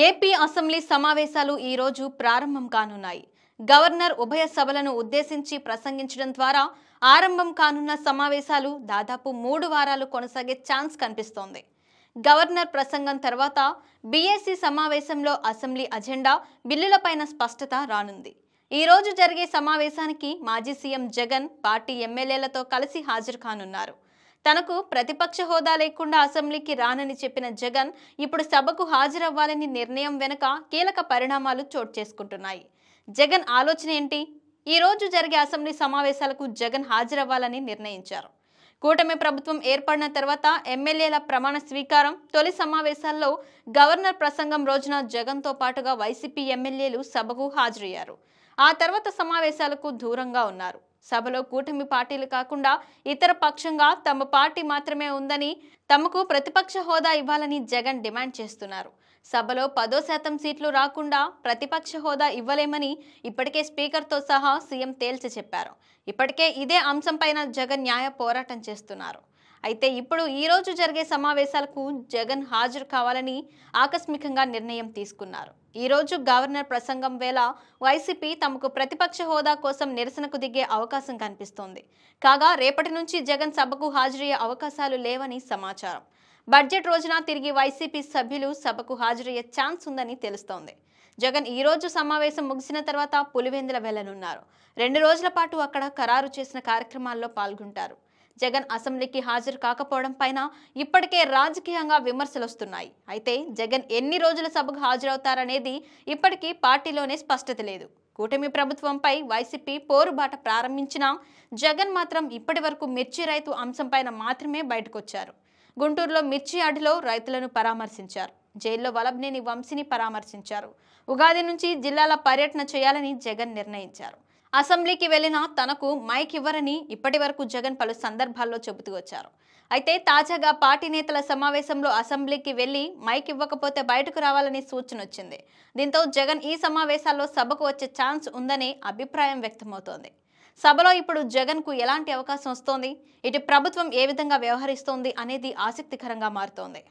AP assembly సమావేశాలు ఈ రోజు ప్రారంభం కానున్నాయి. గవర్నర్ ఉభయ సభలను ఉద్దేశించి ప్రసంగించడం ద్వారా ఆరంభం కానున్న సమావేశాలు దాదాపు 3 వారాలు కొనసాగే ఛాన్స్ కనిపిస్తోంది. గవర్నర్ ప్రసంగం తర్వాత బీఏసీ సమావేశంలో అసెంబ్లీ అజెండా బిల్లులపైన స్పష్టత రానుంది. ఈ రోజు జరిగే సమావేశానికి మాజీ సీఎం జగన్ పార్టీ ఎమ్మెల్యేలతో కలిసి హాజరు కానున్నారు. తనకు ప్రతిపక్ష హోదా లేకుండా అసెంబ్లీకి రానని చెప్పిన జగన్ ఇప్పుడు సభకు హాజరవ్వాలని నిర్ణయం వెనుక కీలక పరిణామాలు చోటు చేసుకుంటున్నాయి. జగన్ ఆలోచన ఏంటి? ఈ రోజు జరిగే అసెంబ్లీ సమావేశాలకు జగన్ హాజరవ్వాలని నిర్ణయించారు. కూటమి ప్రభుత్వం ఏర్పడిన తర్వాత ఎమ్మెల్యేల ప్రమాణ స్వీకారం తొలి సమావేశాల్లో గవర్నర్ ప్రసంగం రోజున జగన్తో పాటుగా వైసీపీ ఎమ్మెల్యేలు సభకు హాజరయ్యారు. ఆ తర్వాత సమావేశాలకు దూరంగా ఉన్నారు. సభలో కూటమి పార్టీలు కాకుండా ఇతర పక్షంగా తమ పార్టీ మాత్రమే ఉందని, తమకు ప్రతిపక్ష హోదా ఇవ్వాలని జగన్ డిమాండ్ చేస్తున్నారు. సభలో 10% సీట్లు రాకుండా ప్రతిపక్ష హోదా ఇవ్వలేమని ఇప్పటికే స్పీకర్తో సహా సీఎం తేల్చి చెప్పారు. ఇప్పటికే ఇదే అంశంపైన జగన్ న్యాయ పోరాటం చేస్తున్నారు. అయితే ఇప్పుడు ఈ రోజు జరిగే సమావేశాలకు జగన్ హాజరు కావాలని ఆకస్మికంగా నిర్ణయం తీసుకున్నారు. ఈ రోజు గవర్నర్ ప్రసంగం వేళ వైసీపీ తమకు ప్రతిపక్ష హోదా కోసం నిరసనకు దిగే అవకాశం కనిపిస్తోంది. కాగా రేపటి నుంచి జగన్ సభకు హాజరయ్యే అవకాశాలు లేవని సమాచారం. బడ్జెట్ రోజున తిరిగి వైసీపీ సభ్యులు సభకు హాజరయ్యే ఛాన్స్ ఉందని తెలుస్తోంది. జగన్ ఈ రోజు సమావేశం ముగిసిన తర్వాత పులివెందుల వెళ్లనున్నారు. 2 రోజుల పాటు అక్కడ ఖరారు చేసిన కార్యక్రమాల్లో పాల్గొంటారు. జగన్ అసెంబ్లీకి హాజరు కాకపోవడం పైన ఇప్పటికే రాజకీయంగా విమర్శలు వస్తున్నాయి. అయితే జగన్ ఎన్ని రోజుల సభకు హాజరవుతారనేది ఇప్పటికీ పార్టీలోనే స్పష్టత లేదు. కూటమి ప్రభుత్వంపై వైసీపీ పోరుబాట ప్రారంభించినా జగన్ మాత్రం ఇప్పటి వరకు మిర్చి రైతు అంశంపైన మాత్రమే బయటకొచ్చారు. గుంటూరులో మిర్చి యార్డులో రైతులను పరామర్శించారు. జైల్లో వలభనేని వంశీని పరామర్శించారు. ఉగాది నుంచి జిల్లాల పర్యటన చేయాలని జగన్ నిర్ణయించారు. అసెంబ్లీకి వెళ్లినా తనకు మైక్ ఇవ్వరని ఇప్పటి వరకు జగన్ పలు సందర్భాల్లో చెబుతూ వచ్చారు. అయితే తాజాగా పార్టీ నేతల సమావేశంలో అసెంబ్లీకి వెళ్లి మైక్ ఇవ్వకపోతే బయటకు రావాలని సూచన వచ్చింది. దీంతో జగన్ ఈ సమావేశాల్లో సభకు వచ్చే ఛాన్స్ ఉందనే అభిప్రాయం వ్యక్తమవుతోంది. సభలో ఇప్పుడు జగన్ కు ఎలాంటి అవకాశం వస్తోంది, ఇటు ప్రభుత్వం ఏ విధంగా వ్యవహరిస్తోంది అనేది ఆసక్తికరంగా మారుతోంది.